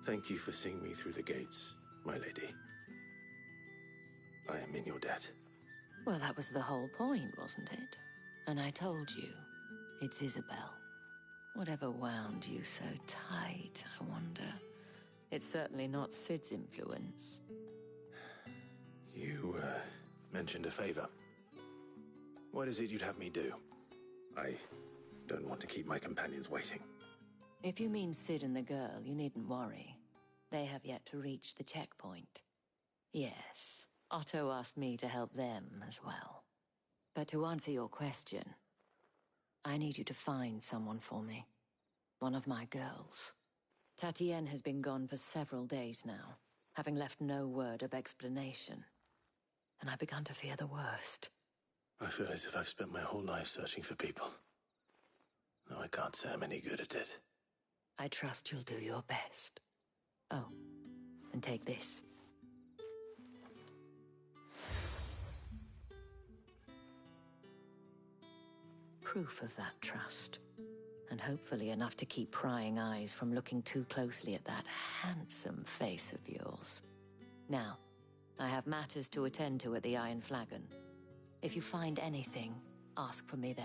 Thank you for seeing me through the gates, my lady. I am in your debt. Well, that was the whole point, wasn't it? And I told you, it's Isabel. Whatever wound you so tight, I wonder. It's certainly not Sid's influence. You, mentioned a favor. What is it you'd have me do? I don't want to keep my companions waiting. If you mean Sid and the girl, you needn't worry. They have yet to reach the checkpoint. Yes, Otto asked me to help them as well. But to answer your question, I need you to find someone for me. One of my girls. Tatienne has been gone for several days now, having left no word of explanation. And I've begun to fear the worst. I feel as if I've spent my whole life searching for people. No, I can't say I'm any good at it. I trust you'll do your best. Oh, and take this. Proof of that trust. And hopefully enough to keep prying eyes from looking too closely at that handsome face of yours. Now, I have matters to attend to at the Iron Flagon. If you find anything, ask for me there.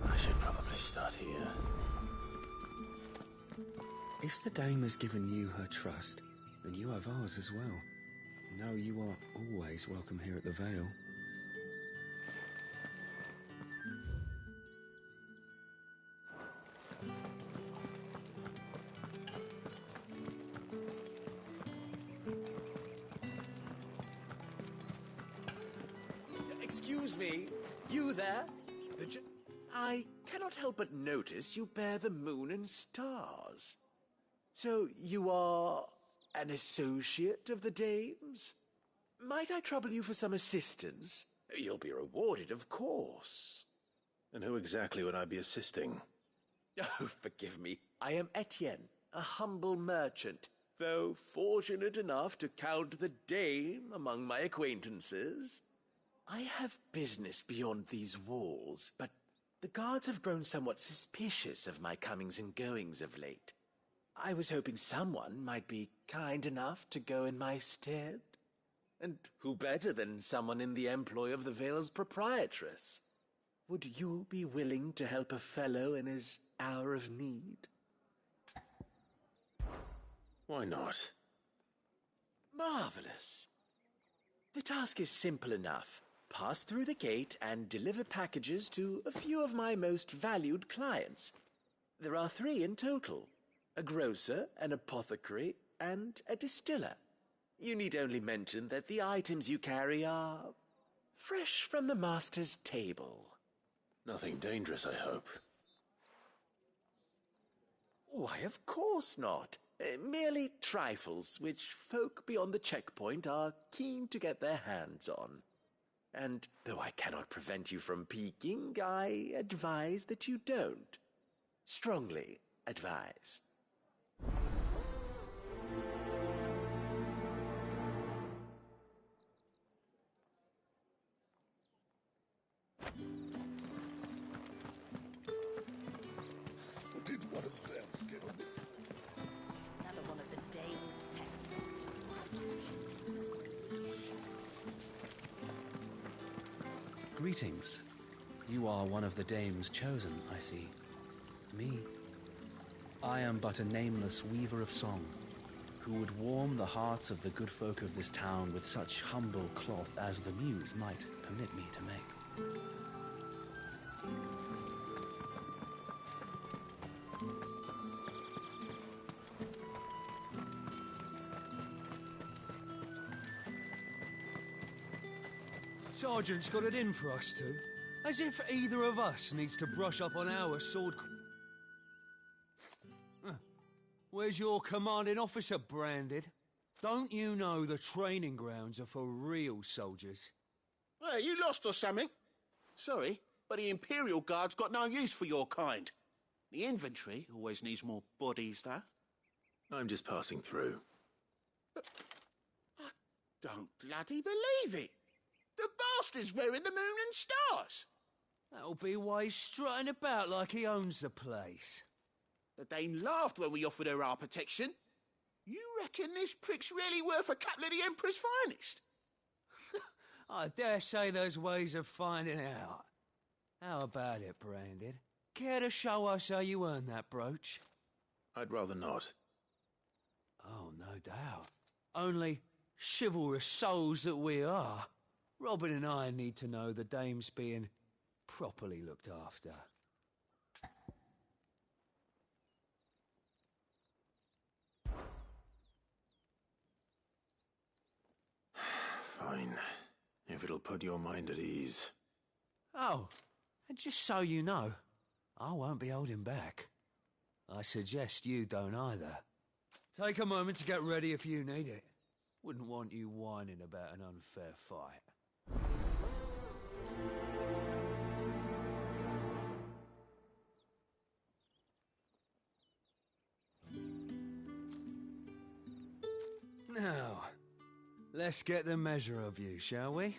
I should probably start here. If the dame has given you her trust, then you have ours as well. Know you are always welcome here at the Vale. Excuse me, you there? I cannot help but notice you bear the moon and stars. So you are an associate of the dame's? Might I trouble you for some assistance? You'll be rewarded, of course. And who exactly would I be assisting? Oh, forgive me. I am Etienne, a humble merchant, though fortunate enough to count the dame among my acquaintances. I have business beyond these walls, but the guards have grown somewhat suspicious of my comings and goings of late. I was hoping someone might be kind enough to go in my stead. And who better than someone in the employ of the Vale's proprietress? Would you be willing to help a fellow in his hour of need? Why not? Marvelous. The task is simple enough. Pass through the gate and deliver packages to a few of my most valued clients. There are 3 in total. A grocer, an apothecary, and a distiller. You need only mention that the items you carry are fresh from the master's table. Nothing dangerous, I hope. Why, of course not. Merely trifles which folk beyond the checkpoint are keen to get their hands on. And though I cannot prevent you from peeking, I advise that you don't. Strongly advise. Did one of them get on this? Another one of the dame's pets. Greetings. You are one of the dame's chosen, I see. Me. I am but a nameless weaver of song, who would warm the hearts of the good folk of this town with such humble cloth as the muse might permit me to make. Sergeant's got it in for us two. As if either of us needs to brush up on our sword... Where's your commanding officer branded? Don't you know the training grounds are for real soldiers? Hey, you lost or something? Sorry, but the Imperial Guard's got no use for your kind. The infantry always needs more bodies, though. I'm just passing through. I don't bloody believe it. The bastards wearing the moon and stars. That'll be why he's strutting about like he owns the place. The dame laughed when we offered her our protection. You reckon this prick's really worth a couple of the Emperor's finest? I dare say there's ways of finding out. How about it, Branded? Care to show us how you earned that brooch? I'd rather not. Oh, no doubt. Only chivalrous souls that we are, Robin and I need to know the dame's being properly looked after. Fine. If it'll put your mind at ease. Oh, and just so you know, I won't be holding back. I suggest you don't either. Take a moment to get ready if you need it. Wouldn't want you whining about an unfair fight. Now, let's get the measure of you, shall we?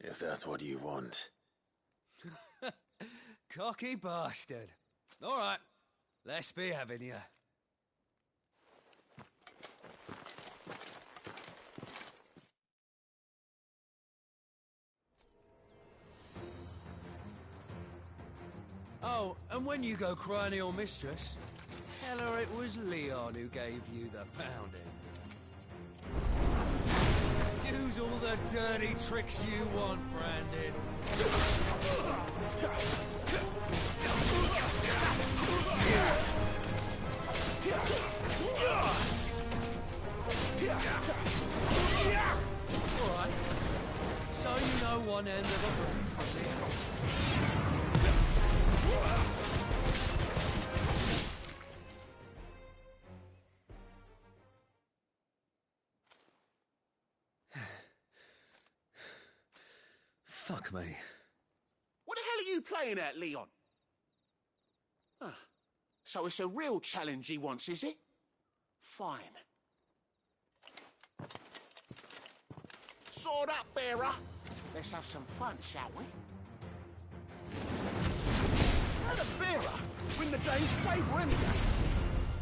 If that's what you want. Cocky bastard. All right, let's be having you. Oh, and when you go crying to your mistress, tell her it was Leon who gave you the pounding. Use all the dirty tricks you want, Branded. All right. So you know one end of the room from the other. Fuck me. What the hell are you playing at, Leon? Ah, so it's a real challenge he wants, is it? Fine. Sword up, bearer. Let's have some fun, shall we? How the bearer win the dame's favour anyway?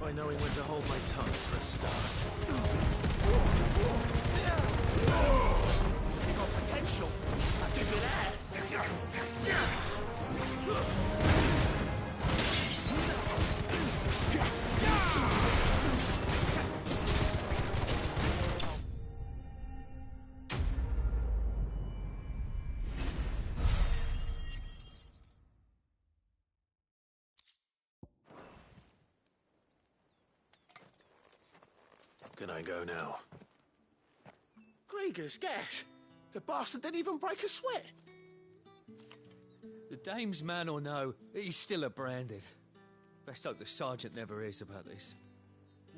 By knowing when to hold my tongue for a start. You got potential. I'll give you that. Can I go now? Grieger's gas. The bastard didn't even break a sweat. The dame's man or no, he's still a Branded. Best hope the sergeant never hears about this.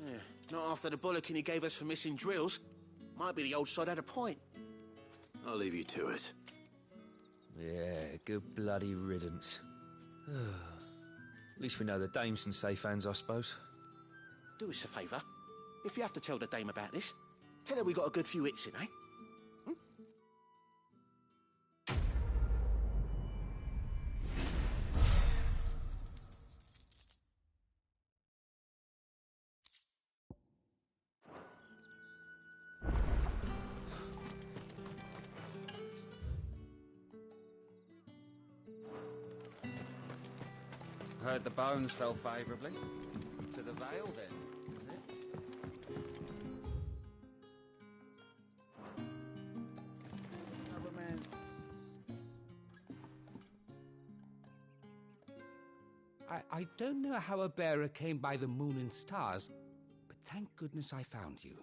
Yeah, not after the bullocking he gave us for missing drills. Might be the old sod had a point. I'll leave you to it. Yeah, good bloody riddance. At least we know the dame's in safe hands, I suppose. Do us a favour. If you have to tell the dame about this, tell her we got a good few hits in, eh? Heard the bones fell favourably. To the Vale, then, was it? I don't know how a bearer came by the moon and stars, but thank goodness I found you.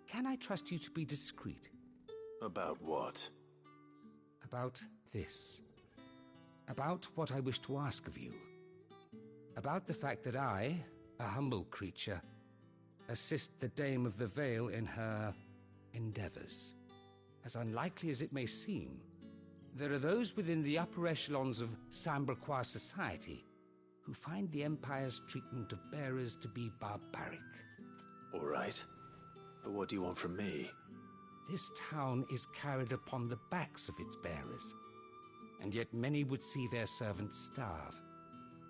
Can I trust you to be discreet? About what? About this. About what I wish to ask of you. About the fact that I, a humble creature, assist the Dame of the Vale in her endeavors. As unlikely as it may seem, there are those within the upper echelons of Samberquois society who find the Empire's treatment of bearers to be barbaric. All right. But what do you want from me? This town is carried upon the backs of its bearers, and yet many would see their servants starve.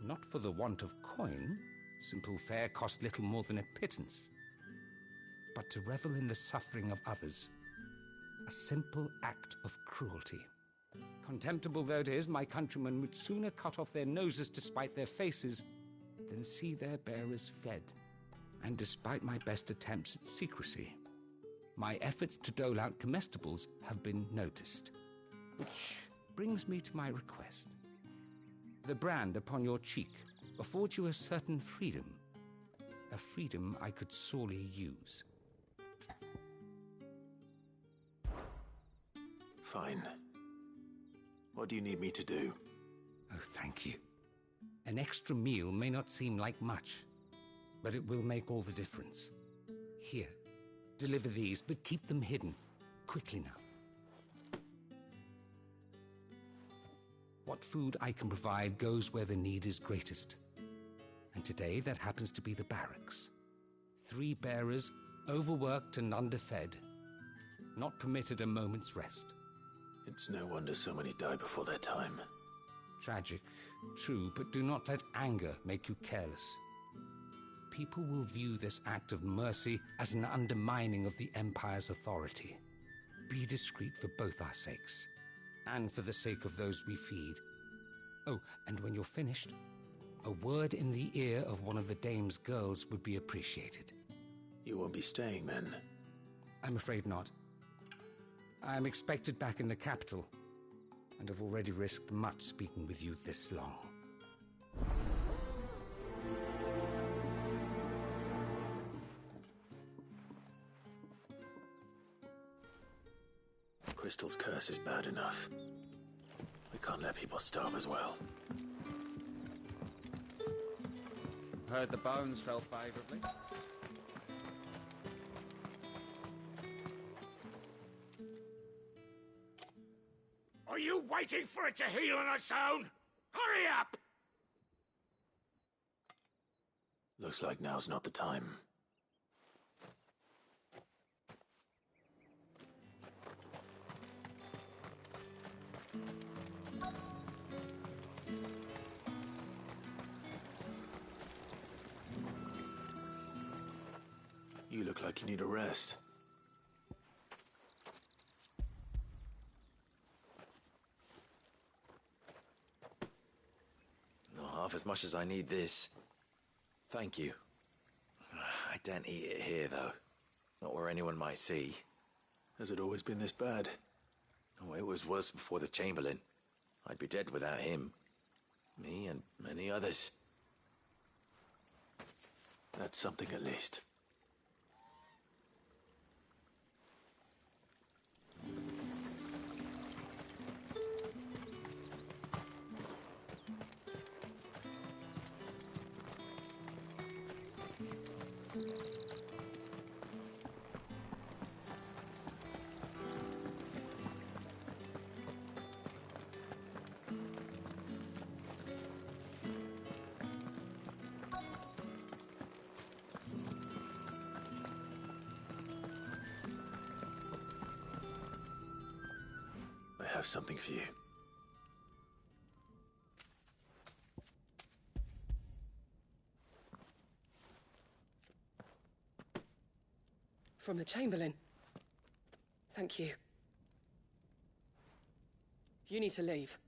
Not for the want of coin, simple fare cost little more than a pittance, but to revel in the suffering of others, a simple act of cruelty. Contemptible though it is, my countrymen would sooner cut off their noses to spite their faces than see their bearers fed. And despite my best attempts at secrecy, my efforts to dole out comestibles have been noticed. Which brings me to my request. The brand upon your cheek affords you a certain freedom, a freedom I could sorely use. Fine. What do you need me to do? Oh, thank you. An extra meal may not seem like much, but it will make all the difference. Here, deliver these, but keep them hidden. Quickly now. What food I can provide goes where the need is greatest. And today that happens to be the barracks. 3 bearers, overworked and underfed, not permitted a moment's rest. It's no wonder so many die before their time. Tragic, true, but do not let anger make you careless. People will view this act of mercy as an undermining of the Empire's authority. Be discreet for both our sakes, and for the sake of those we feed. Oh, and when you're finished, a word in the ear of one of the dame's girls would be appreciated. You won't be staying then? I'm afraid not. I am expected back in the capital, and have already risked much speaking with you this long. Crystal's curse is bad enough. We can't let people starve as well. Heard the bones fell favourably. Are you waiting for it to heal on its own? Hurry up! Looks like now's not the time. You look like you need a rest. Not half as much as I need this. Thank you. I daren't eat it here, though. Not where anyone might see. Has it always been this bad? Oh, it was worse before the Chamberlain. I'd be dead without him. Me and many others. That's something at least. I have something for you. From the Chamberlain. Thank you. You need to leave.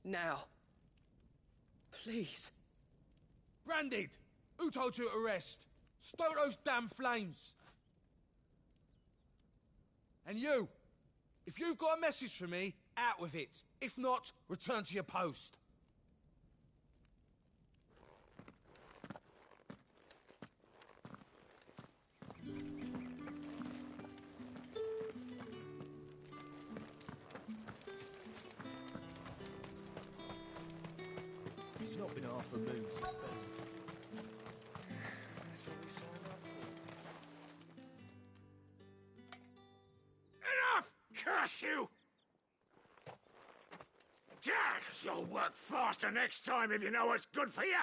Now. Please. Branded! Who told you to rest? Stoke those damn flames! And you! If you've got a message for me, out with it. If not, return to your post. It's not been half a moon since then. That's what we signed up for. Enough! Curse you! You'll work faster next time if you know what's good for you!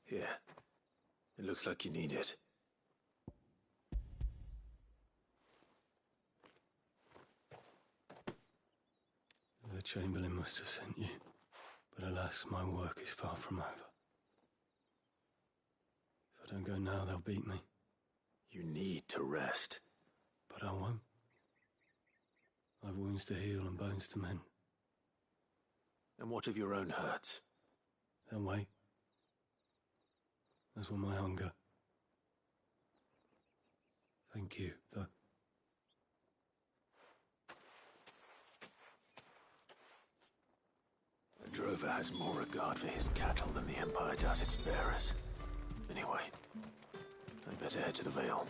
Here. It looks like you need it. The Chamberlain must have sent you, but alas, my work is far from over. If I don't go now, they'll beat me. You need to rest. But I won't. I've wounds to heal and bones to mend. And what of your own hurts? They'll wait. As will my hunger. Thank you, though. A drover has more regard for his cattle than the Empire does its bearers. Anyway, I'd better head to the Vale.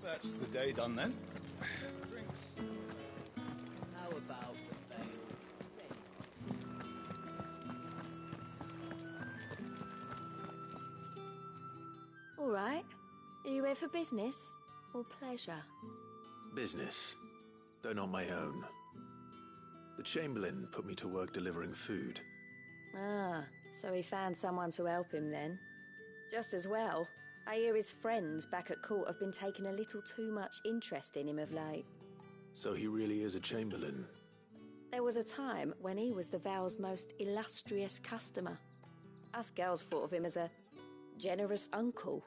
That's the day done then. How about the Vale? All right. Are you here for business or pleasure? Business, though not my own. The Chamberlain put me to work delivering food. Ah, so he found someone to help him then. Just as well. I hear his friends back at court have been taking a little too much interest in him of late. So he really is a Chamberlain. There was a time when he was the Vale's most illustrious customer. Us girls thought of him as a generous uncle.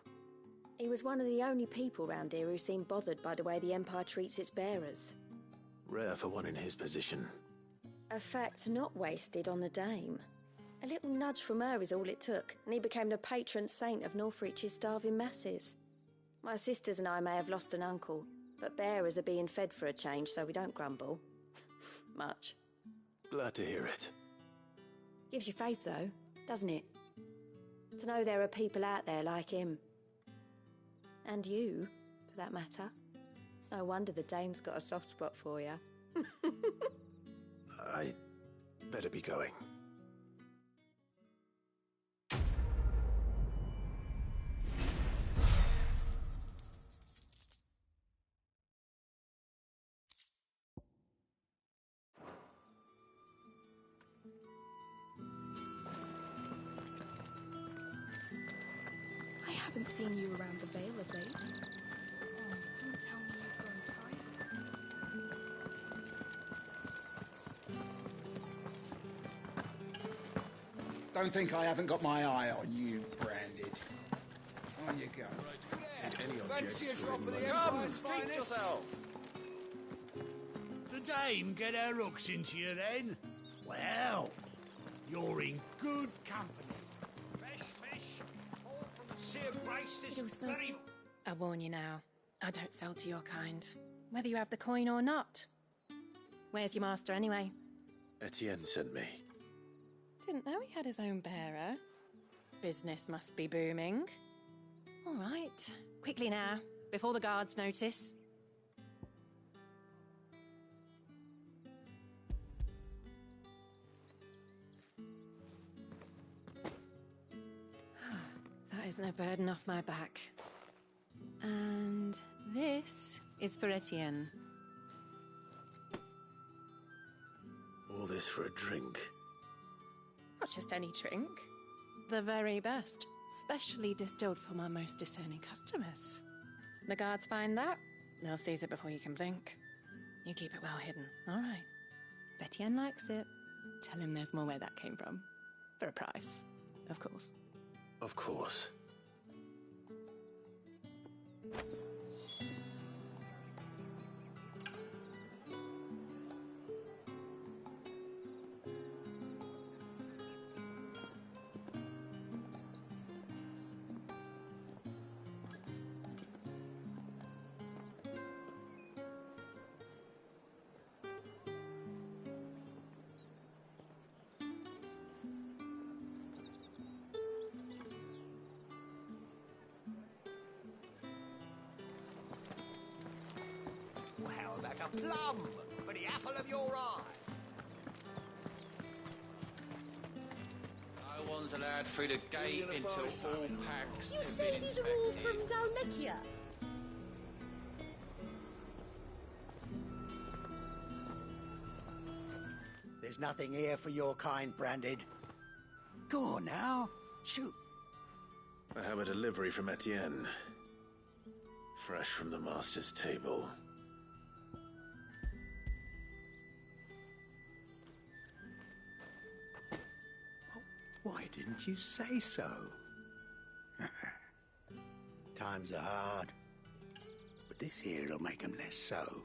He was one of the only people round here who seemed bothered by the way the Empire treats its bearers. Rare for one in his position. A fact not wasted on the dame. A little nudge from her is all it took, and he became the patron saint of Northreach's starving masses. My sisters and I may have lost an uncle, but bearers are being fed for a change, so we don't grumble. Much. Glad to hear it. Gives you faith, though, doesn't it? To know there are people out there like him. And you, for that matter. It's no wonder the dame's got a soft spot for you. I better be going. I haven't seen you around the Vale of late. Oh, don't tell me you've grown tired. Don't think I haven't got my eye on you, Branded. On you go. Fancy a drop of the Come, Empire's treat finest? yourself. The dame get her hooks into you then? Well, you're in good company. Fresh fish, all from the sea of grace this very... I warn you now, I don't sell to your kind, whether you have the coin or not. Where's your master anyway? Etienne sent me. Didn't know he had his own bearer. Business must be booming. All right, quickly now, before the guards notice. That isn't a burden off my back. And this is for Etienne. All this for a drink. Not just any drink. The very best, specially distilled for my most discerning customers. The guards find that, they'll seize it before you can blink. You keep it well hidden, all right? If Etienne likes it, tell him there's more where that came from. For a price, of course. Of course. How about a plum for the apple of your eye? No one's allowed through the gate until all packs You have say been these are all inspected. from Dalmekia? There's nothing here for your kind, Branded. Go on now. Shoot. I have a delivery from Etienne. Fresh from the master's table. Why didn't you say so? Times are hard. But this here'll make 'em less so.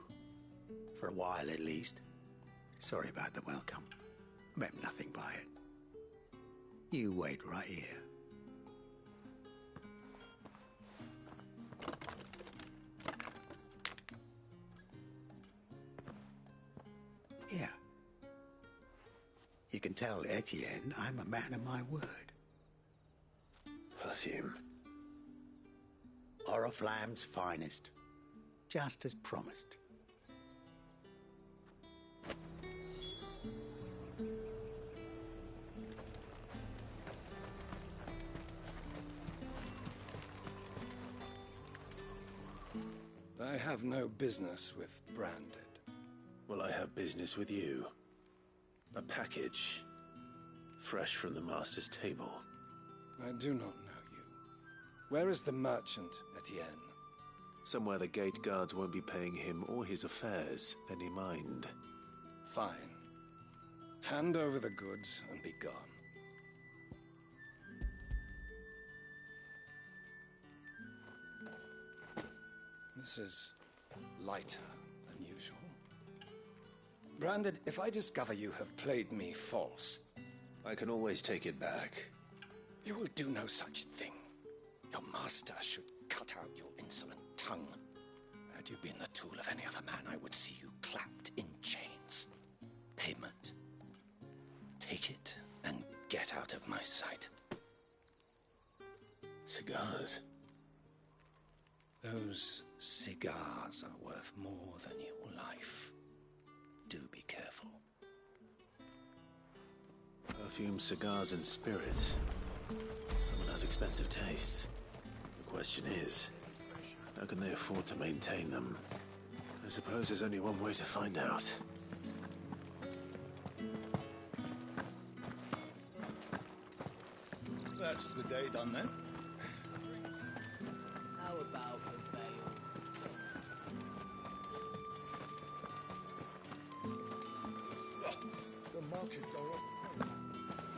For a while, at least. Sorry about the welcome. Meant nothing by it. You wait right here. Here. You can tell Etienne I'm a man of my word. Perfume. Oriflamme's finest. Just as promised. I have no business with Branded. Well, I have business with you. A package. Fresh from the master's table. I do not know you. Where is the merchant, Etienne? Somewhere the gate guards won't be paying him or his affairs any mind. Fine. Hand over the goods and be gone. This is lighter than usual. Branded, if I discover you have played me false... I can always take it back. You will do no such thing. Your master should cut out your insolent tongue. Had you been the tool of any other man, I would see you clapped in chains. Payment. Take it and get out of my sight. Cigars? Those cigars are worth more than your life. Do be careful. Perfume, cigars, and spirits. Someone has expensive tastes. The question is, how can they afford to maintain them? I suppose there's only one way to find out. That's the day done then. How about the veil? The markets are up.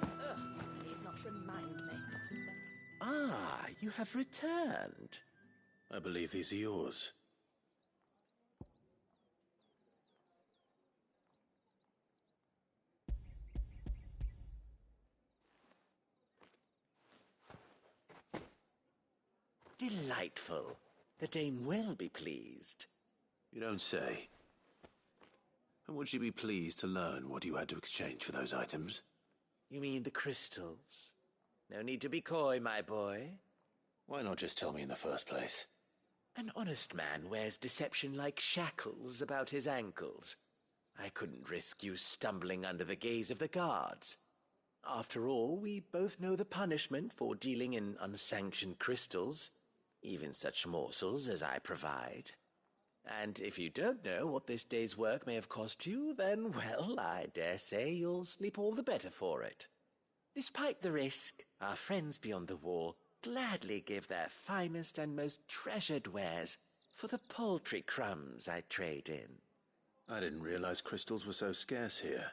Ugh, need not remind me. Ah, you have returned. I believe these are yours. Delightful. The dame will be pleased. You don't say. And would she be pleased to learn what you had to exchange for those items? You mean the crystals? No need to be coy, my boy. Why not just tell me in the first place? An honest man wears deception like shackles about his ankles. I couldn't risk you stumbling under the gaze of the guards. After all, we both know the punishment for dealing in unsanctioned crystals, even such morsels as I provide. And if you don't know what this day's work may have cost you, then, well, I dare say you'll sleep all the better for it. Despite the risk, our friends beyond the wall gladly give their finest and most treasured wares for the paltry crumbs I trade in. I didn't realize crystals were so scarce here.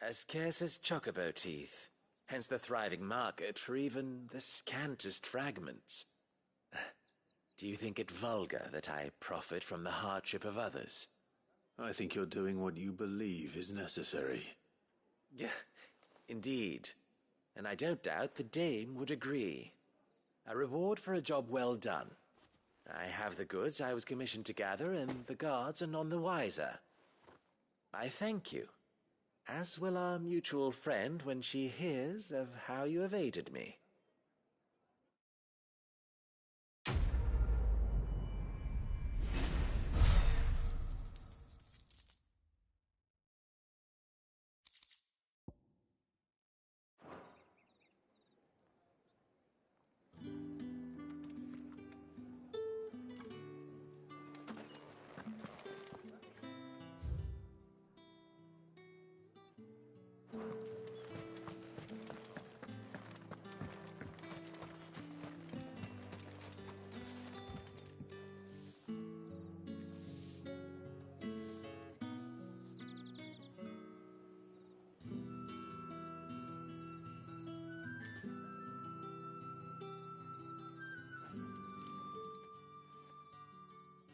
As scarce as chocobo teeth, hence the thriving market for even the scantest fragments. Do you think it vulgar that I profit from the hardship of others? I think you're doing what you believe is necessary. Yeah, indeed. And I don't doubt the dame would agree. A reward for a job well done. I have the goods I was commissioned to gather, and the guards are none the wiser. I thank you, as will our mutual friend when she hears of how you have aided me.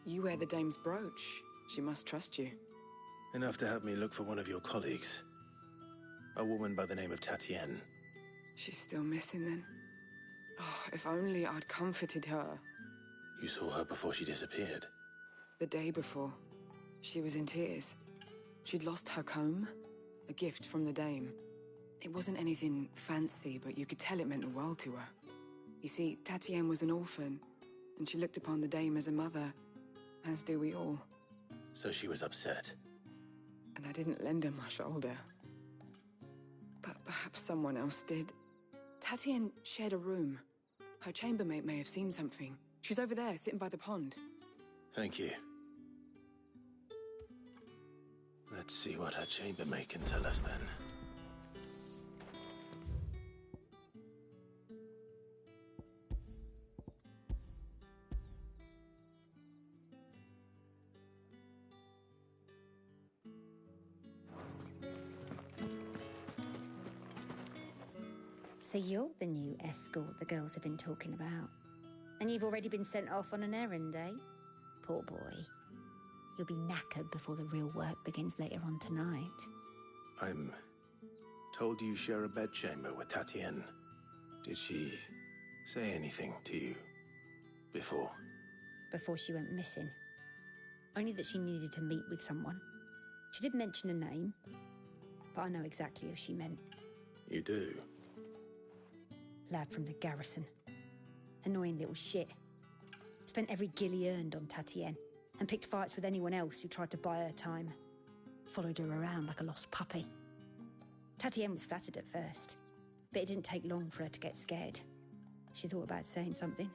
You wear the dame's brooch. She must trust you. Enough to have me look for one of your colleagues. A woman by the name of Tatienne. She's still missing then. Oh, if only I'd comforted her. You saw her before she disappeared? The day before. She was in tears. She'd lost her comb, a gift from the dame. It wasn't anything fancy, but you could tell it meant the world to her. You see, Tatienne was an orphan, and she looked upon the dame as a mother, as do we all. So she was upset. And I didn't lend her my shoulder. But perhaps someone else did. Tatienne shared a room. Her chambermaid may have seen something. She's over there, sitting by the pond. Thank you. Let's see what her chambermaid can tell us then. So you're the new escort the girls have been talking about. And you've already been sent off on an errand, eh? Poor boy. You'll be knackered before the real work begins later on tonight. I'm told you share a bedchamber with Tatienne. Did she say anything to you before? Before she went missing. Only that she needed to meet with someone. She did mention a name, but I know exactly who she meant. You do? Lad from the garrison. Annoying little shit. Spent every guil he earned on Tatienne, and picked fights with anyone else who tried to buy her time. Followed her around like a lost puppy. Tatienne was flattered at first, but it didn't take long for her to get scared. She thought about saying something.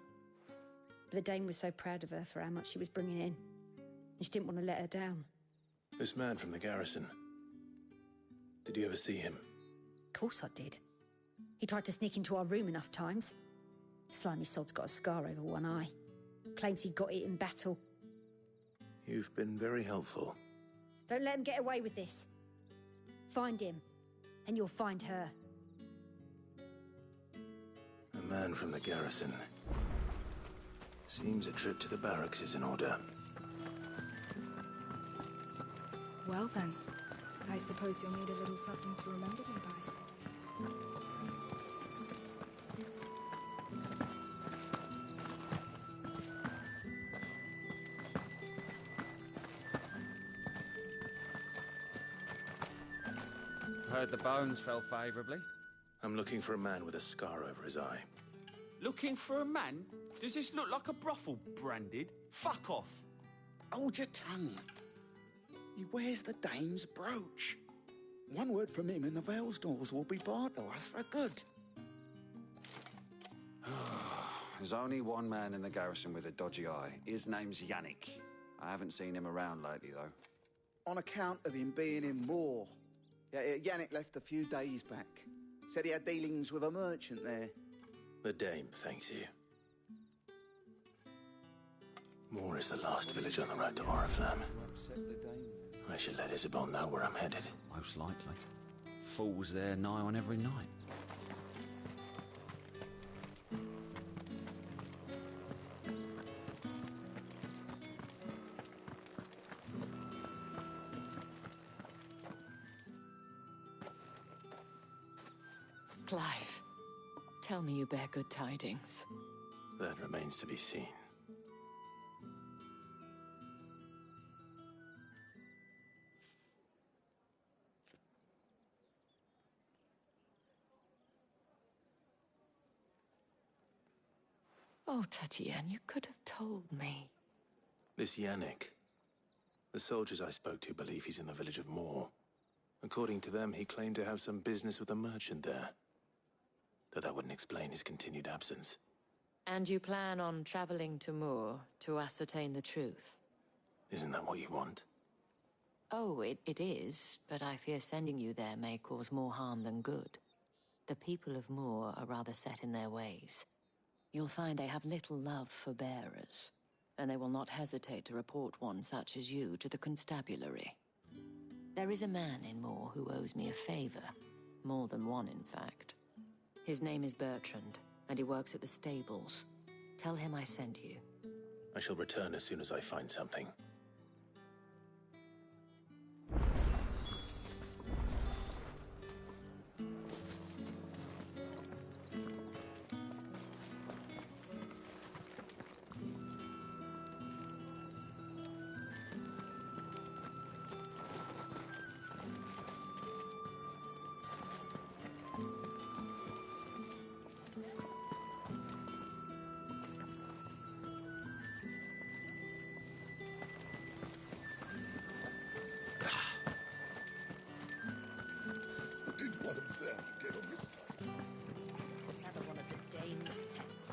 But the dame was so proud of her for how much she was bringing in, and she didn't want to let her down. This man from the garrison. Did you ever see him? Of course I did. He tried to sneak into our room enough times. Slimy sod's got a scar over one eye. Claims he got it in battle. You've been very helpful. Don't let him get away with this. Find him, and you'll find her. A man from the garrison. Seems a trip to the barracks is in order. Well then, I suppose you'll need a little something to remember me by. Heard the bones fell favourably. I'm looking for a man with a scar over his eye. Looking for a man? Does this look like a brothel branded? Fuck off. Hold your tongue. He wears the dame's brooch. One word from him and the Vale's doors will be barred to us for good. There's only one man in the garrison with a dodgy eye. His name's Yannick. I haven't seen him around lately, though. On account of him being in war. Yeah, Yannick left a few days back. Said he had dealings with a merchant there. The dame thanks you. Moor is the last village on the road to Oriflamme. I should let Isabel know where I'm headed. Most likely. Fools there nigh on every night. Clive, tell me you bear good tidings. That remains to be seen. Oh, Tatienne, you could have told me. This Yannick. The soldiers I spoke to believe he's in the village of Moor. According to them, he claimed to have some business with a merchant there. Though that wouldn't explain his continued absence. And you plan on traveling to Moor to ascertain the truth? Isn't that what you want? Oh, it is, but I fear sending you there may cause more harm than good. The people of Moor are rather set in their ways. You'll find they have little love for bearers, and they will not hesitate to report one such as you to the constabulary. There is a man in Moor who owes me a favor. More than one, in fact. His name is Bertrand, and he works at the stables. Tell him I sent you. I shall return as soon as I find something. Did one of them get on this side? Another one of the dame's pets.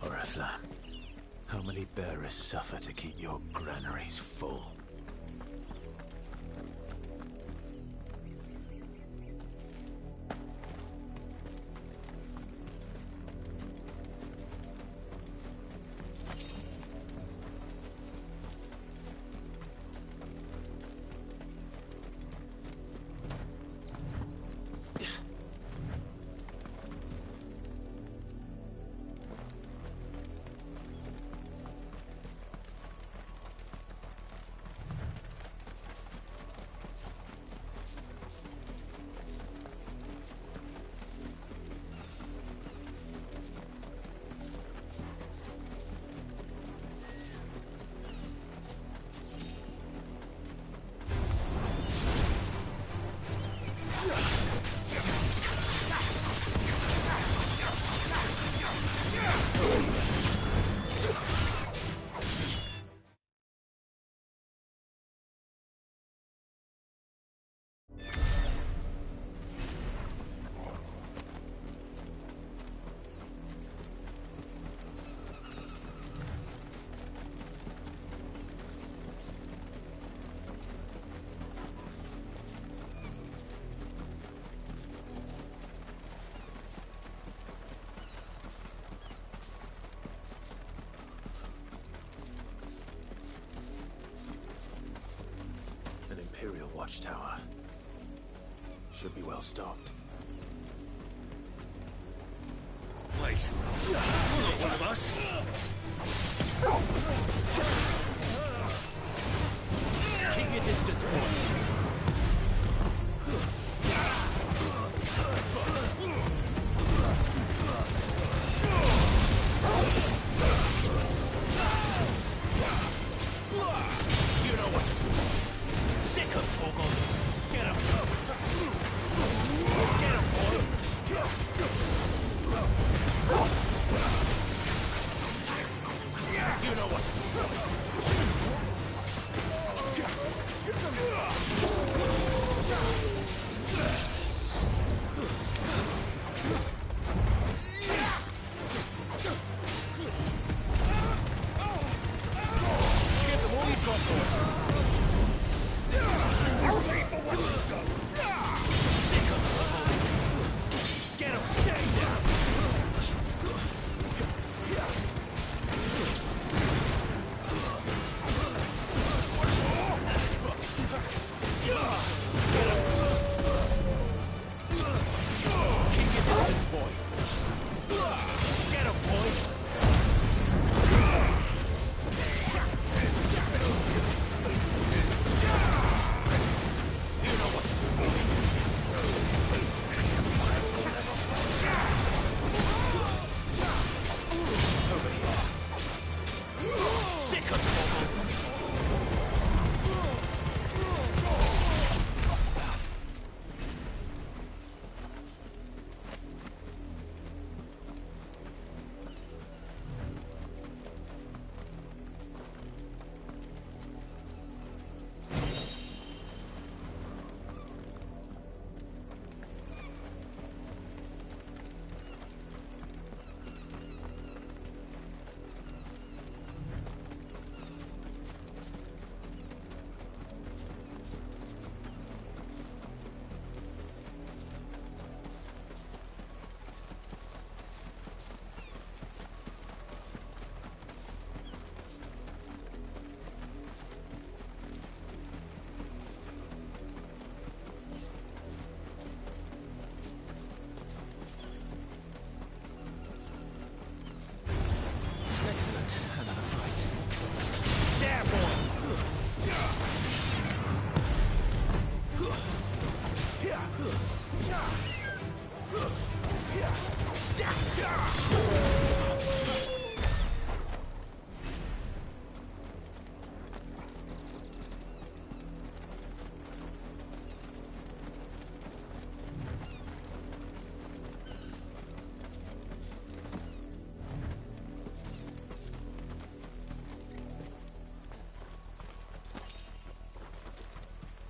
Oriflamme, how many bearers suffer to keep your granaries full? Imperial watchtower. Should be well stocked. Wait. You're not one of us. Keep your distance, boy. You know what to do. Sick of Torgal. Get him. Get him, boy. You know what to do.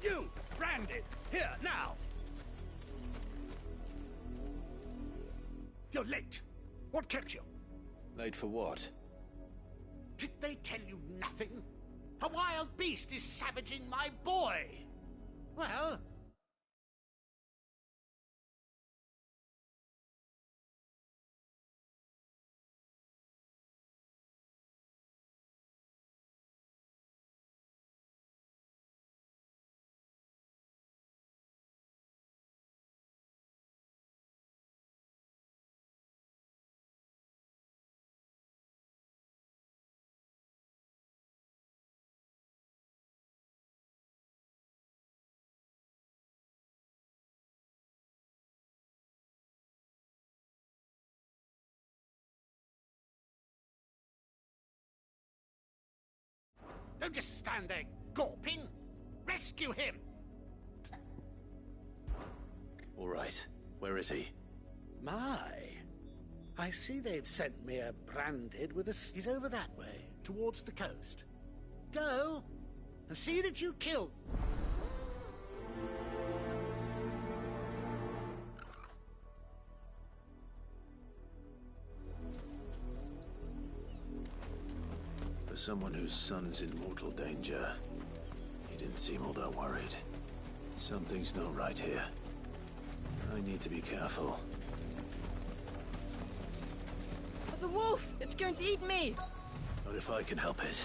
You, branded, here, now! You're late. What kept you? Late for what? Did they tell you nothing? A wild beast is savaging my boy! Well... Don't just stand there gawping! Rescue him! All right. Where is he? My, I see they've sent me a branded with us. He's over that way, towards the coast. Go, and see that you kill... For someone whose son's in mortal danger, he didn't seem all that worried. Something's not right here. I need to be careful. The wolf! It's going to eat me! Not if I can help it.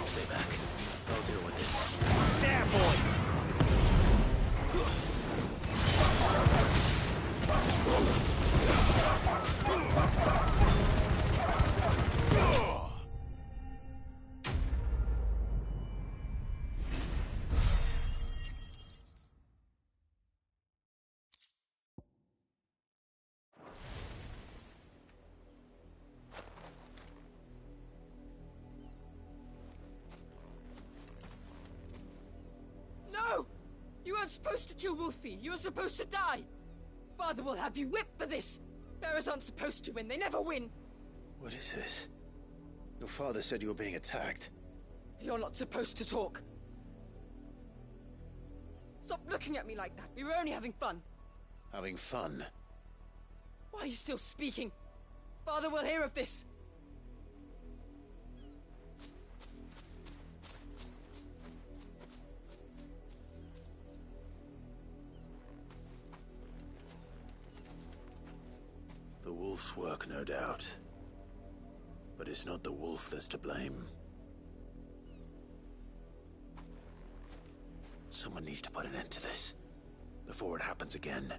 Stay back. I'll deal with this. There, boy! No! You weren't supposed to kill Wolfie. You were supposed to die. Father will have you whipped for this. Bearers aren't supposed to win. They never win. What is this? Your father said you were being attacked. You're not supposed to talk. Stop looking at me like that. We were only having fun. Having fun? Why are you still speaking? Father will hear of this. The wolf's work, no doubt. But it's not the wolf that's to blame. Someone needs to put an end to this, before it happens again.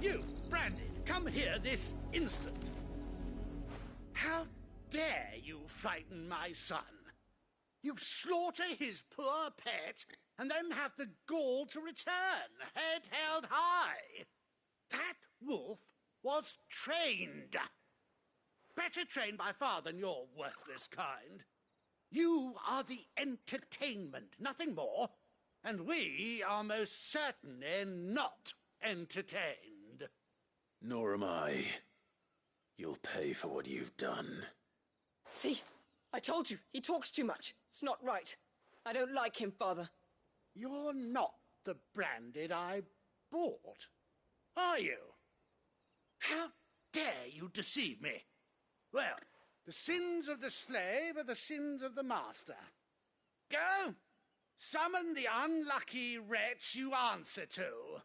You, Branded, come here this instant. How dare you frighten my son? You slaughter his poor pet, and then have the gall to return, head held high. That wolf was trained. Better trained by far than your worthless kind. You are the entertainment, nothing more. And we are most certainly not entertained. Nor am I. You'll pay for what you've done. See? I told you. He talks too much. It's not right. I don't like him, Father. You're not the Branded I bought, are you? How dare you deceive me? Well, the sins of the slave are the sins of the master. Go! Summon the unlucky wretch you answer to.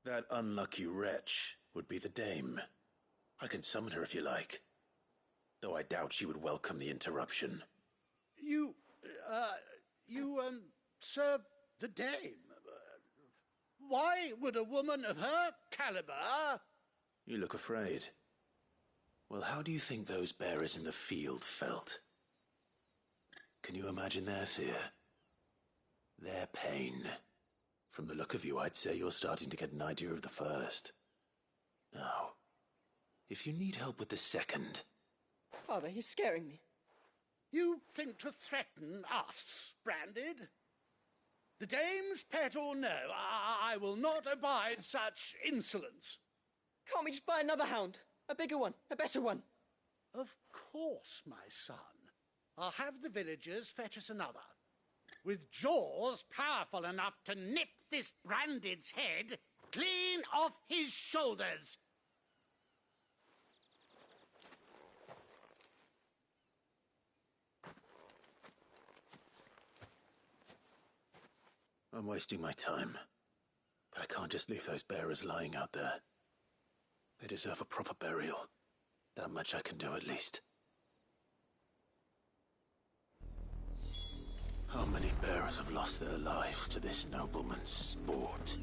That unlucky wretch would be the dame. I can summon her if you like, though I doubt she would welcome the interruption. You serve the dame. Why would a woman of her caliber... You look afraid. Well, how do you think those bearers in the field felt? Can you imagine their fear? Their pain? From the look of you, I'd say you're starting to get an idea of the first. Now, if you need help with the second... Father, he's scaring me. You think to threaten us, Branded? The dame's pet or no, I will not abide such insolence. Can't we just buy another hound? A bigger one, a better one. Of course, my son. I'll have the villagers fetch us another. With jaws powerful enough to nip this Branded's head clean off his shoulders. I'm wasting my time. But I can't just leave those bearers lying out there. They deserve a proper burial. That much I can do at least. How many bearers have lost their lives to this nobleman's sport?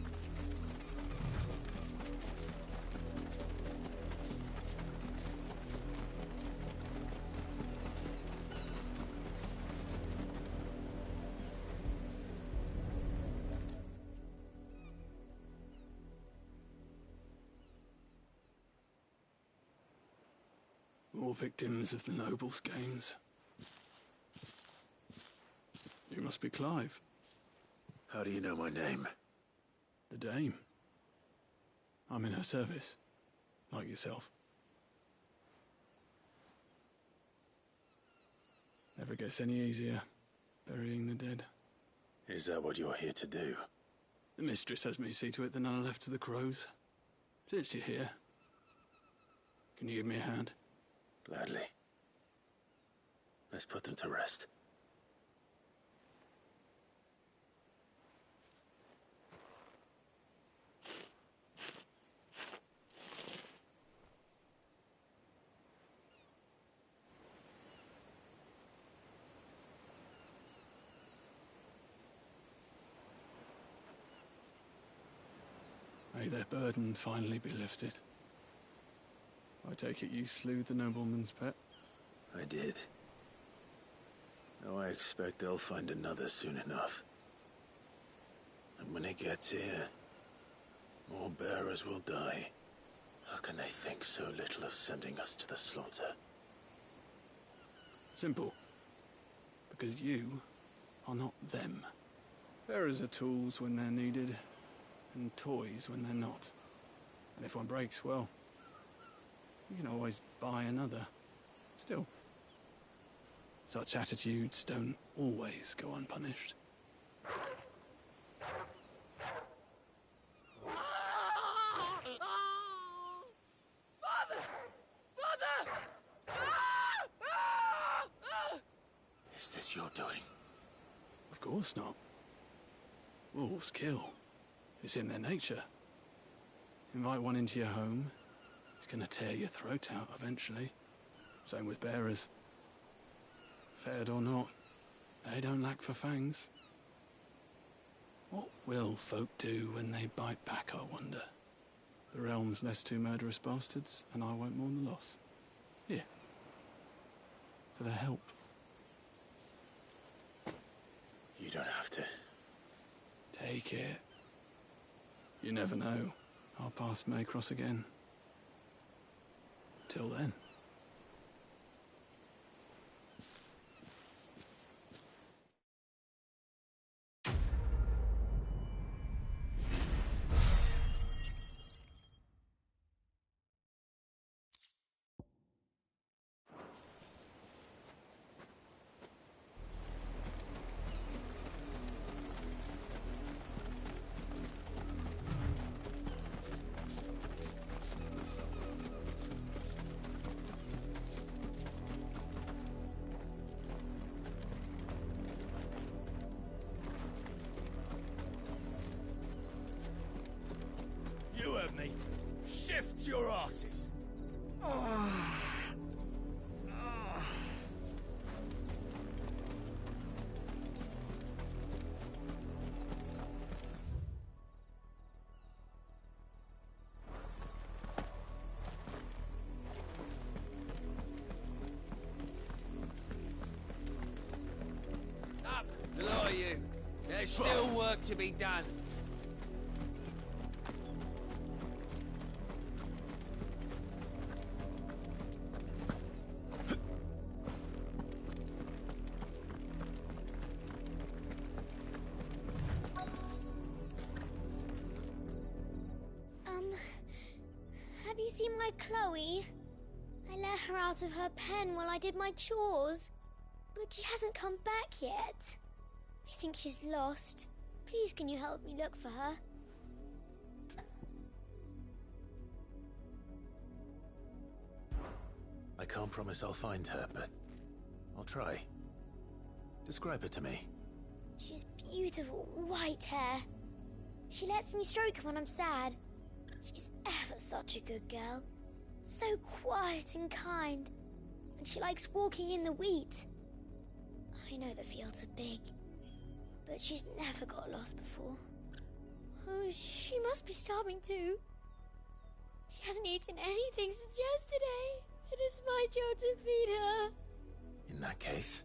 More victims of the nobles' games. You must be Clive. How do you know my name? The Dame. I'm in her service, like yourself. Never gets any easier, burying the dead. Is that what you're here to do? The mistress has me see to it that none are left to the crows. Since you're here, can you give me a hand? Gladly. Let's put them to rest. May their burden finally be lifted. I take it you slew the nobleman's pet? I did. Now I expect they'll find another soon enough. And when it gets here, more bearers will die. How can they think so little of sending us to the slaughter? Simple. Because you are not them. Bearers are tools when they're needed, and toys when they're not. And if one breaks, well, you can always buy another. Still, such attitudes don't always go unpunished. Father! Father! Is this your doing? Of course not. Wolves kill. It's in their nature. Invite one into your home, it's gonna tear your throat out eventually. Same with bearers. Fed or not, they don't lack for fangs. What will folk do when they bite back, I wonder? The realm's less two murderous bastards, and I won't mourn the loss. Here. For their help. You don't have to. Take it. You never know. Our paths may cross again. Till then. heard me. Shift your asses. Up, the lot of you. There's still work to be done. Have you seen my Chloe? I let her out of her pen while I did my chores, but she hasn't come back yet. I think she's lost. Please, can you help me look for her? I can't promise I'll find her, but I'll try. Describe her to me. She's beautiful white hair. She lets me stroke her when I'm sad. She's ever such a good girl. So quiet and kind. And she likes walking in the wheat. I know the fields are big, but she's never got lost before. Oh, she must be starving too. She hasn't eaten anything since yesterday. It is my job to feed her. In that case,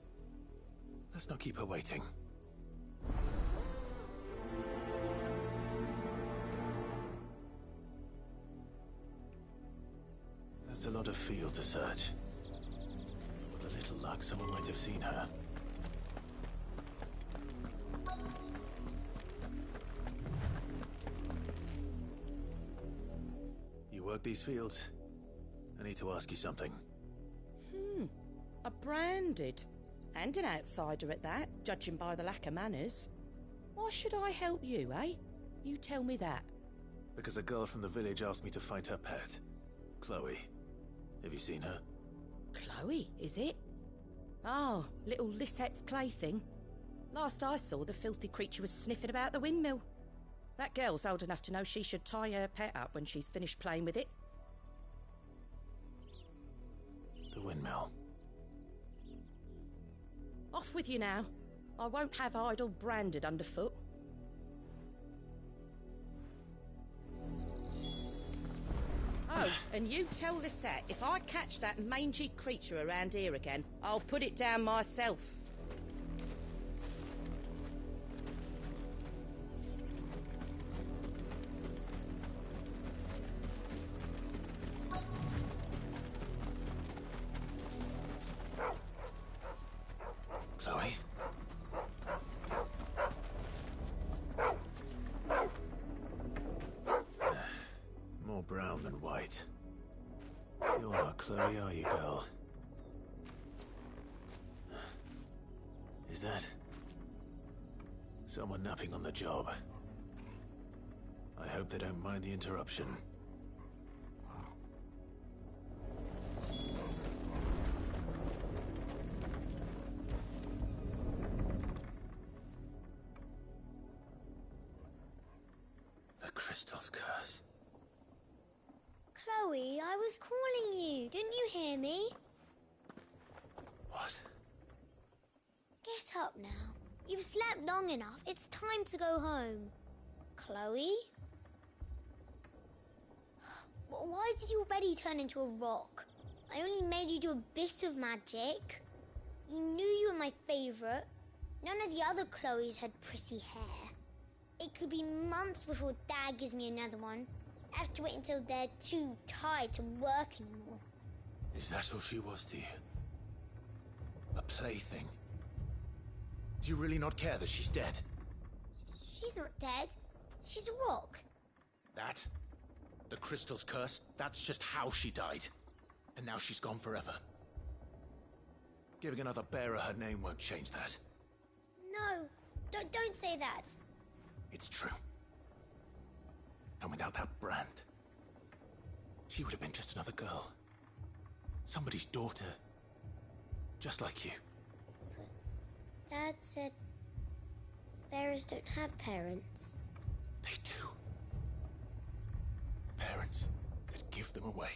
let's not keep her waiting. That's a lot of field to search. With a little luck, someone might have seen her. You work these fields? I need to ask you something. A branded. And an outsider at that, judging by the lack of manners. Why should I help you, eh? You tell me that. Because a girl from the village asked me to find her pet, Chloe. Have you seen her? Chloe, is it? Oh, little Lisette's plaything. Last I saw, the filthy creature was sniffing about the windmill. That girl's old enough to know she should tie her pet up when she's finished playing with it. The windmill. Off with you now. I won't have idle branded underfoot. Oh, and you tell Lisette, if I catch that mangy creature around here again, I'll put it down myself. Chloe? More brown than white. You're not Chloe, are you, girl? Is that someone napping on the job? I hope they don't mind the interruption. The crystal's curse. Chloe, I was calling you. Didn't you hear me? What? Get up now. You've slept long enough. It's time to go home. Chloe? Why did you already turn into a rock? I only made you do a bit of magic. You knew you were my favourite. None of the other Chloes had pretty hair. It could be months before Dad gives me another one. I have to wait until they're too tired to work anymore. Is that all she was to you? A plaything? Do you really not care that she's dead? She's not dead. She's a rock. That? The crystal's curse? That's just how she died. And now she's gone forever. Giving another bearer her name won't change that. No, don't say that. It's true. And without that brand, she would have been just another girl. Somebody's daughter. Just like you. Dad said bearers don't have parents. They do. secrets, but give them away.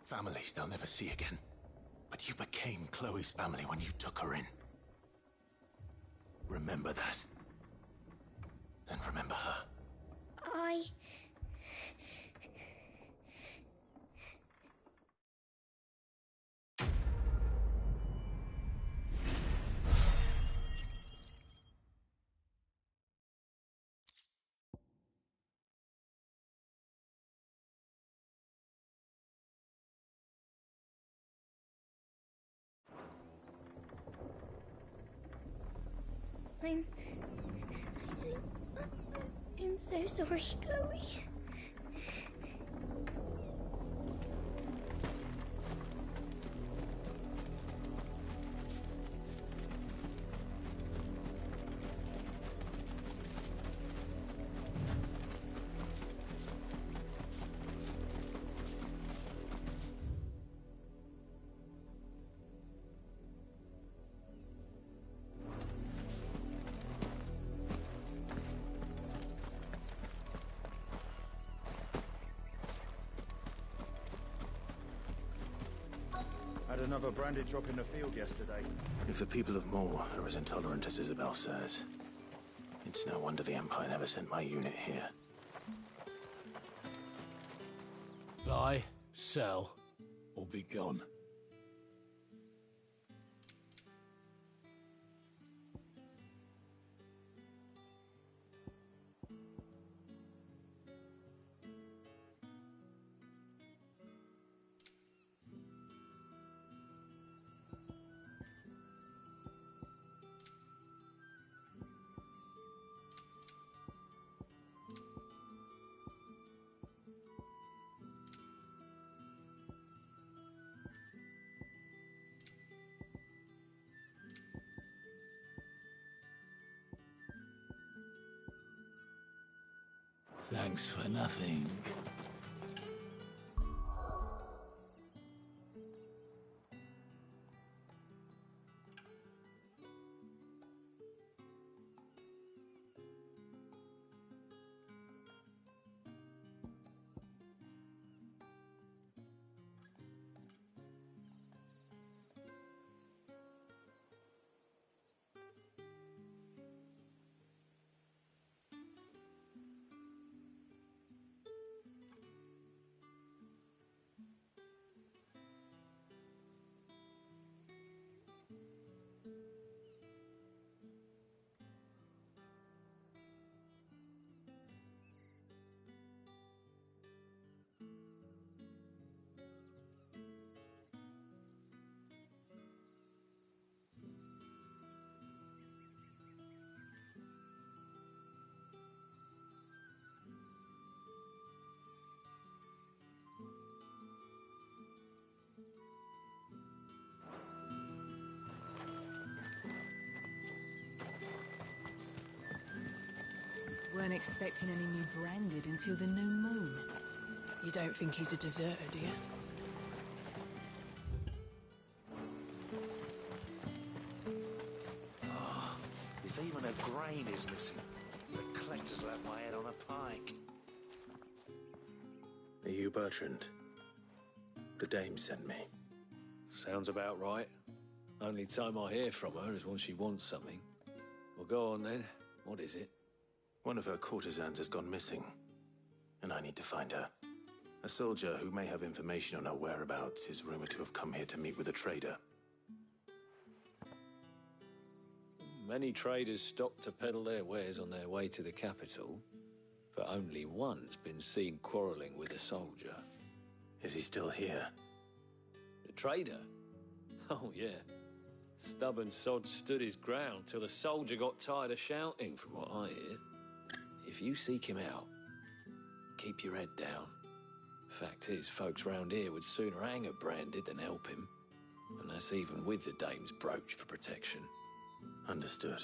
Families they'll never see again. But you became Chloe's family when you took her in. Remember that. And remember her. I'm so sorry, Chloe. Had another branded drop in the field yesterday. If the people of Moor are as intolerant as Isabel says, it's no wonder the Empire never sent my unit here. Buy, sell, or be gone. Thanks for nothing. Weren't expecting any new branded until the new moon. You don't think he's a deserter, do you? Oh, if even a grain is missing, the collectors will have my head on a pike. Are you Bertrand? The dame sent me. Sounds about right. Only time I hear from her is when she wants something. Well, go on then. What is it? One of her courtesans has gone missing, and I need to find her. A soldier who may have information on her whereabouts is rumored to have come here to meet with a trader. Many traders stop to peddle their wares on their way to the capital, but only one's been seen quarreling with a soldier. Is he still here? The trader? Oh, yeah. Stubborn sod stood his ground till the soldier got tired of shouting, from what I hear. If you seek him out, keep your head down. Fact is, folks round here would sooner hang a branded than help him. And that's even with the dame's brooch for protection. Understood.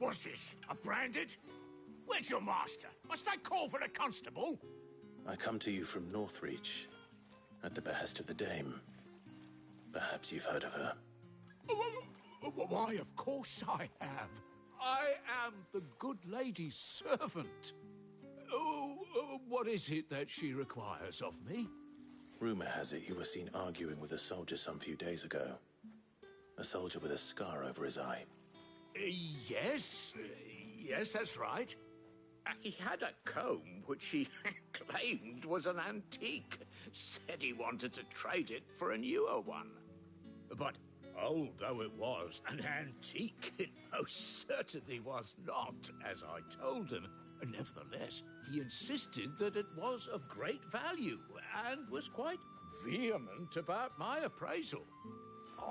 What's this? A branded? Where's your master? Must I call for a constable? I come to you from Northreach, at the behest of the Dame. Perhaps you've heard of her. Why, of course I have. I am the good lady's servant. What is it that she requires of me? Rumor has it you were seen arguing with a soldier some few days ago. A soldier with a scar over his eye. Yes, that's right. He had a comb which he claimed was an antique. Said he wanted to trade it for a newer one. But old though it was, an antique it most certainly was not, as I told him. Nevertheless, he insisted that it was of great value, and was quite vehement about my appraisal.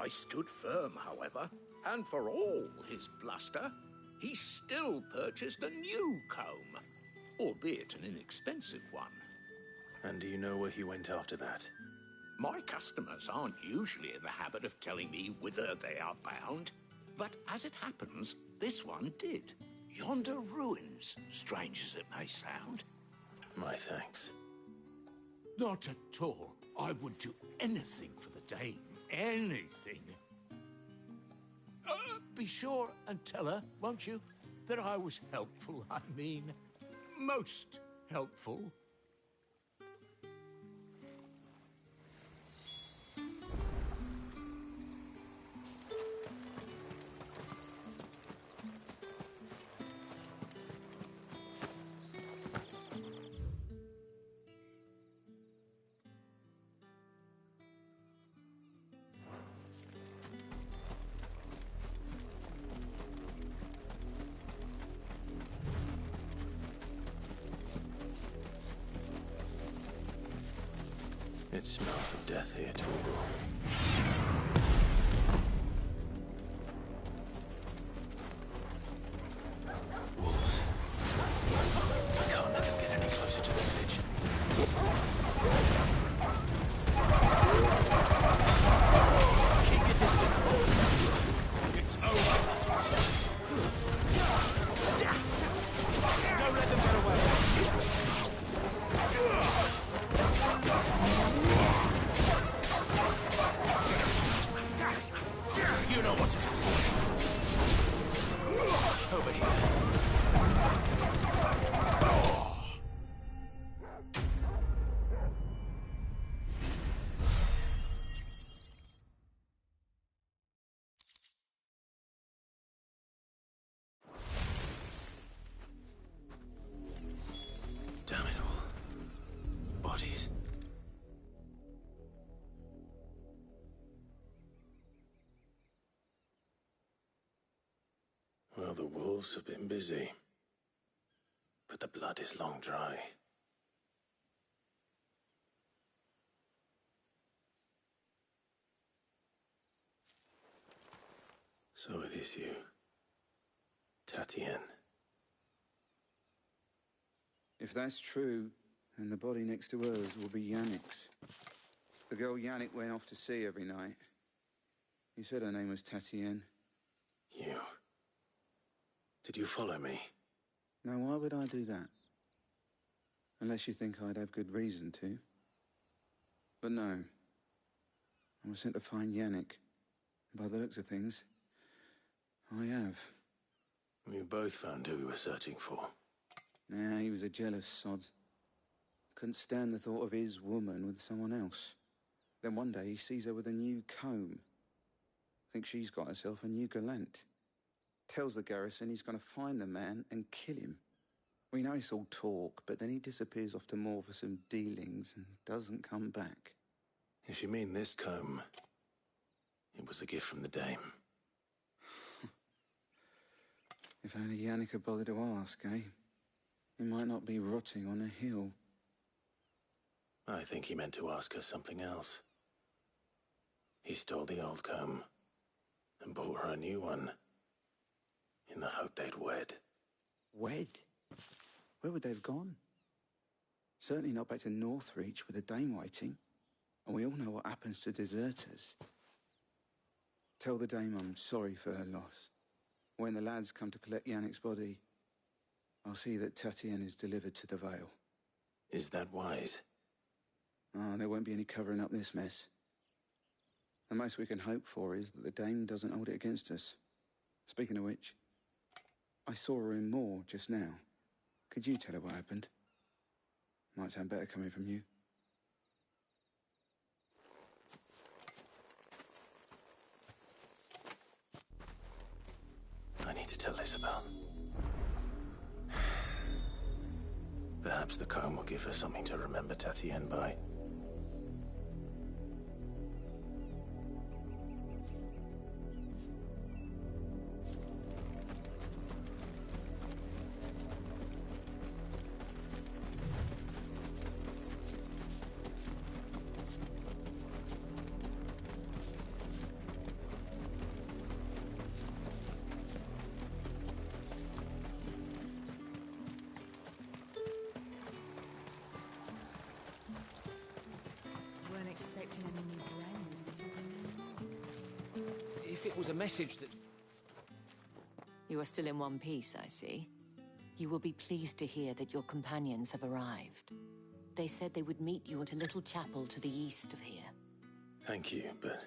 I stood firm, however, and for all his bluster, he still purchased a new comb, albeit an inexpensive one. And do you know where he went after that? My customers aren't usually in the habit of telling me whither they are bound, but as it happens, this one did. Yonder ruins, strange as it may sound. My thanks. Not at all. I would do anything for the Dame. Anything. Be sure and tell her, won't you, that I was helpful. I mean, most helpful. It smells of death here, Torgal. Wolves. I can't let them get any closer to the village. Keep your distance, Wolf. It's over. Don't let them get away. You know what to do. Over here. Damn it all. Bodies. Well, the wolves have been busy, but the blood is long dry. So it is you, Tatienne. If that's true, then the body next to hers will be Yannick's. The girl Yannick went off to sea every night. He said her name was Tatienne. You... Did you follow me? Now, why would I do that? Unless you think I'd have good reason to. But no. I was sent to find Yannick. By the looks of things, I have. We both found who we were searching for. Nah, he was a jealous sod. Couldn't stand the thought of his woman with someone else. Then one day he sees her with a new comb. Thinks she's got herself a new gallant. Tells the garrison he's going to find the man and kill him. We know it's all talk, but then he disappears off to Moor for some dealings and doesn't come back. If you mean this comb, it was a gift from the Dame. If only Yannick had bothered to ask, eh? He might not be rotting on a hill. I think he meant to ask her something else. He stole the old comb and bought her a new one in the hope they'd wed. Wed? Where would they have gone? Certainly not back to Northreach with the Dame waiting. And we all know what happens to deserters. Tell the Dame I'm sorry for her loss. When the lads come to collect Yannick's body, I'll see that Tatienne is delivered to the Vale. Is that wise? Ah, there won't be any covering up this mess. The most we can hope for is that the Dame doesn't hold it against us. Speaking of which, I saw her in Moor just now. Could you tell her what happened? Might sound better coming from you. I need to tell Isabel. Perhaps the comb will give her something to remember Tatienne by. Weren't expecting any new branding until the new moon. If it was a message that... You are still in one piece, I see. You will be pleased to hear that your companions have arrived. They said they would meet you at a little chapel to the east of here. Thank you, but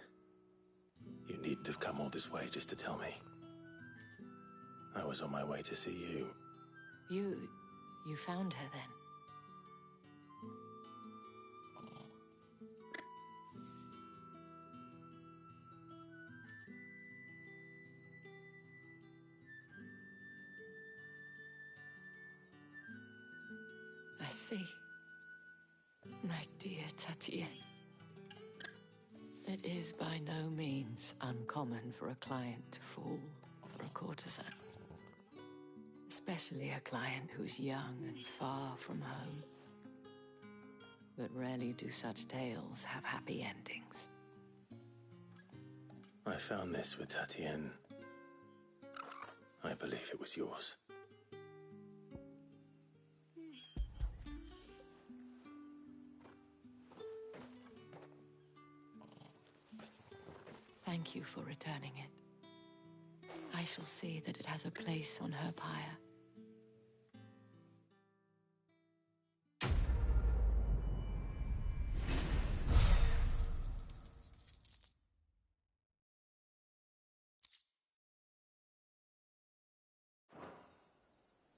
you needn't have come all this way just to tell me. I was on my way to see you. You found her then? I see. My dear Tatienne. It is by no means uncommon for a client to fall for a courtesan. Especially a client who's young and far from home. But rarely do such tales have happy endings. I found this with Tatienne. I believe it was yours. Thank you for returning it. I shall see that it has a place on her pyre.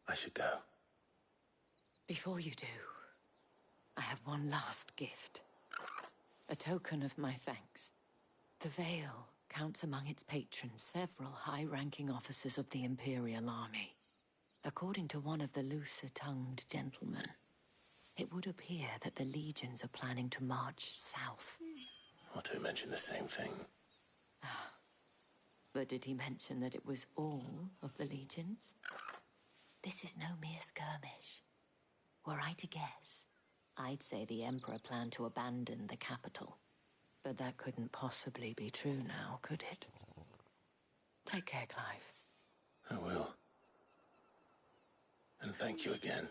I should go. Before you do, I have one last gift. A token of my thanks. The Vale counts among its patrons several high-ranking officers of the Imperial Army. According to one of the looser-tongued gentlemen, it would appear that the legions are planning to march south. Or to mention the same thing. But did he mention that it was all of the legions? This is no mere skirmish. Were I to guess, I'd say the Emperor planned to abandon the capital. But that couldn't possibly be true now, could it? Take care, Clive. I will. And thank you again.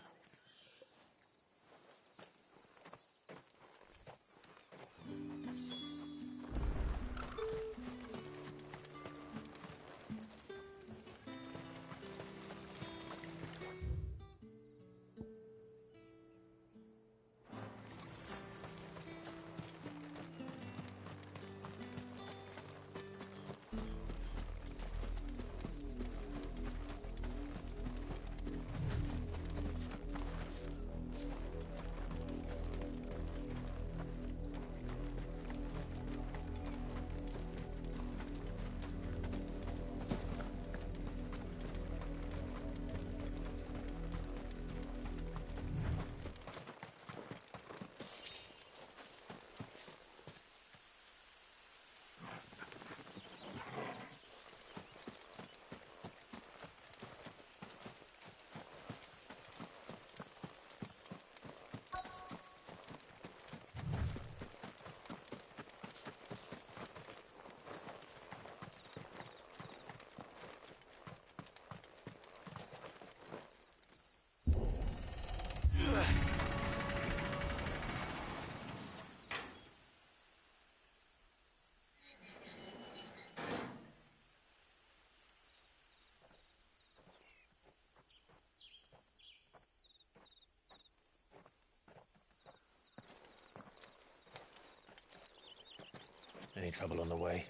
Any trouble on the way?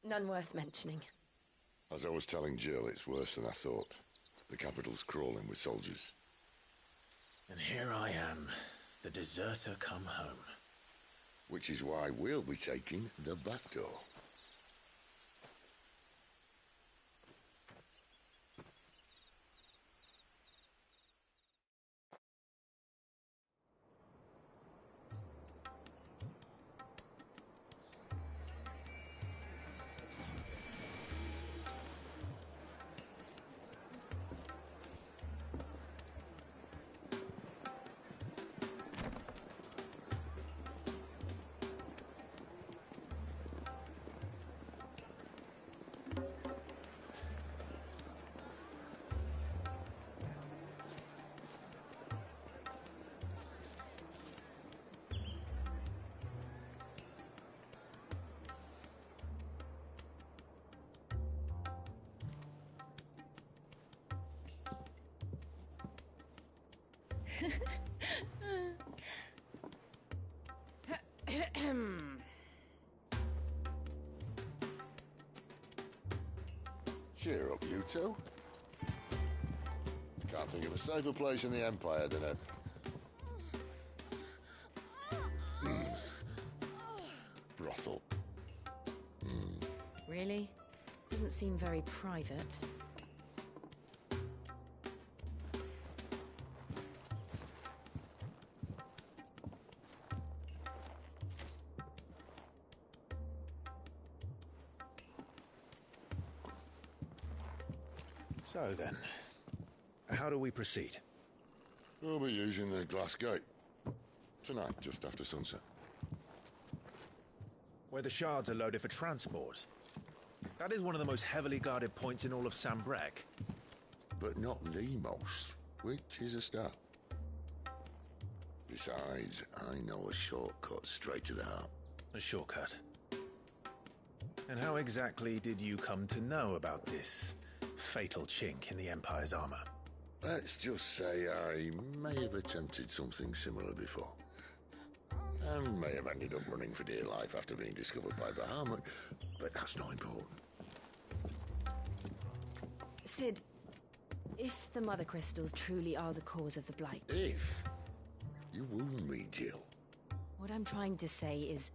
None worth mentioning. As I was telling Jill, it's worse than I thought. The capital's crawling with soldiers. And here I am, the deserter come home. Which is why we'll be taking the back door. Cheer up, you two. Can't think of a safer place in the Empire than a... brothel. Really? Doesn't seem very private. So then, how do we proceed? We'll be using the glass gate. Tonight, just after sunset. Where the shards are loaded for transport. That is one of the most heavily guarded points in all of Sambrek. But not the most, which is a start. Besides, I know a shortcut straight to the heart. A shortcut? And how exactly did you come to know about this fatal chink in the Empire's armor? Let's just say I may have attempted something similar before. And may have ended up running for dear life after being discovered by Bahamut, but that's not important. Sid, if the Mother Crystals truly are the cause of the Blight... If? You wound me, Jill. What I'm trying to say is,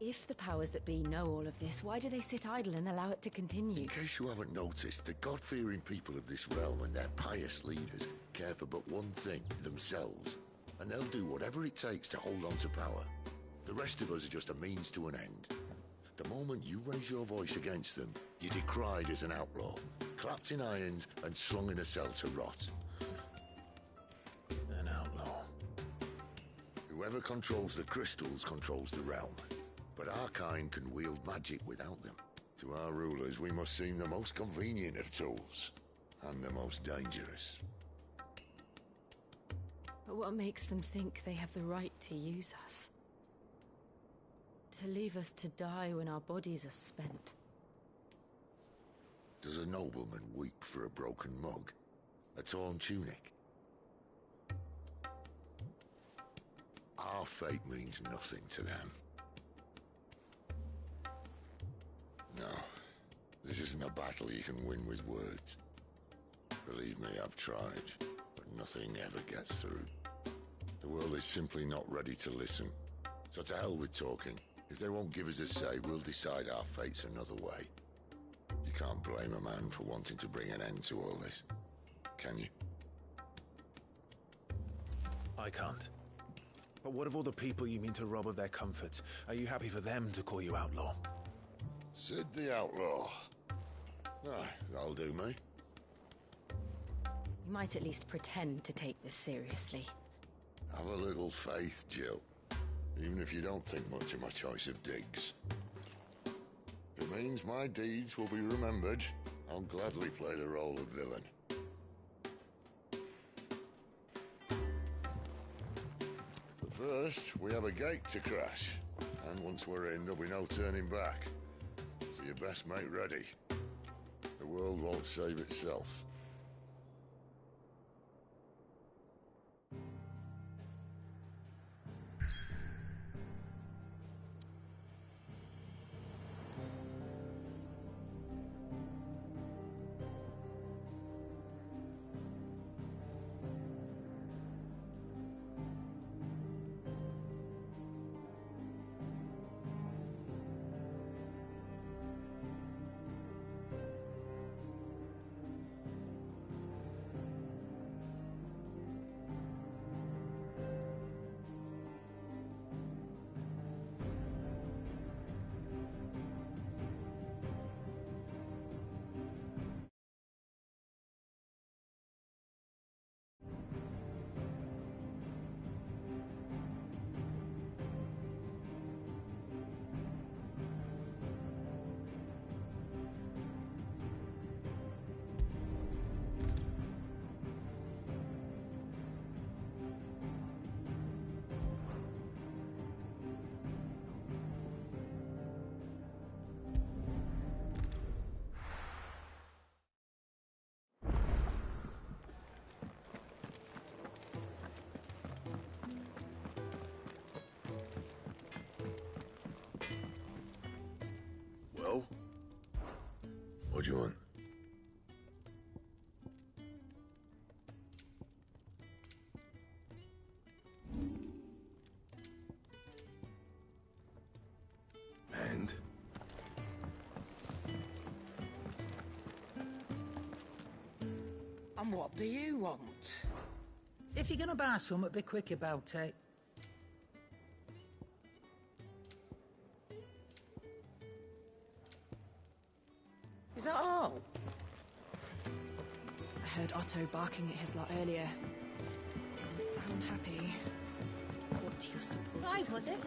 if the powers that be know all of this, why do they sit idle and allow it to continue? In case you haven't noticed, the God-fearing people of this realm and their pious leaders care for but one thing, themselves. And they'll do whatever it takes to hold on to power. The rest of us are just a means to an end. The moment you raise your voice against them, you're decried as an outlaw, clapped in irons and slung in a cell to rot. An outlaw. Whoever controls the crystals controls the realm. But our kind can wield magic without them. To our rulers, we must seem the most convenient of tools, and the most dangerous. But what makes them think they have the right to use us? To leave us to die when our bodies are spent? Does a nobleman weep for a broken mug? A torn tunic? Our fate means nothing to them. No, this isn't a battle you can win with words. Believe me, I've tried, but nothing ever gets through. The world is simply not ready to listen. So to hell with talking. If they won't give us a say, we'll decide our fates another way. You can't blame a man for wanting to bring an end to all this, can you? I can't. But what of all the people you mean to rob of their comforts? Are you happy for them to call you outlaw? Sid the Outlaw. Ah, that'll do me. You might at least pretend to take this seriously. Have a little faith, Jill. Even if you don't think much of my choice of digs. If it means my deeds will be remembered, I'll gladly play the role of villain. But first, we have a gate to crash. And once we're in, there'll be no turning back. So you best make ready. The world won't save itself. What do you want? And? And what do you want? If you're gonna buy something, be quick about it. Is that all? I heard Otto barking at his lot earlier. Didn't sound happy. What do you suppose? Clive, was it?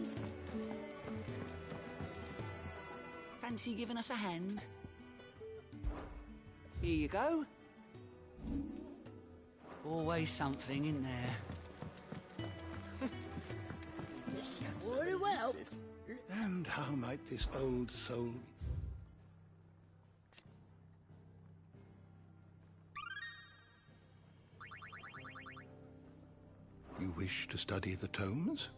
Fancy giving us a hand? Here you go. Always something in there. Very well. And how might this old soul... You wish to study the tomes?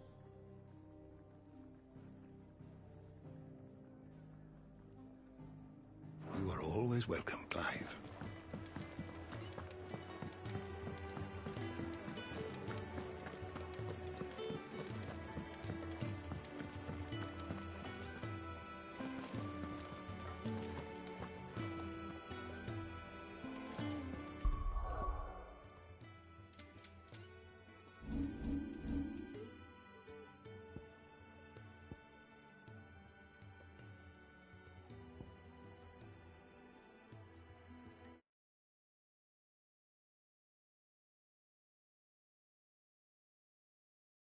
You are always welcome, Clive.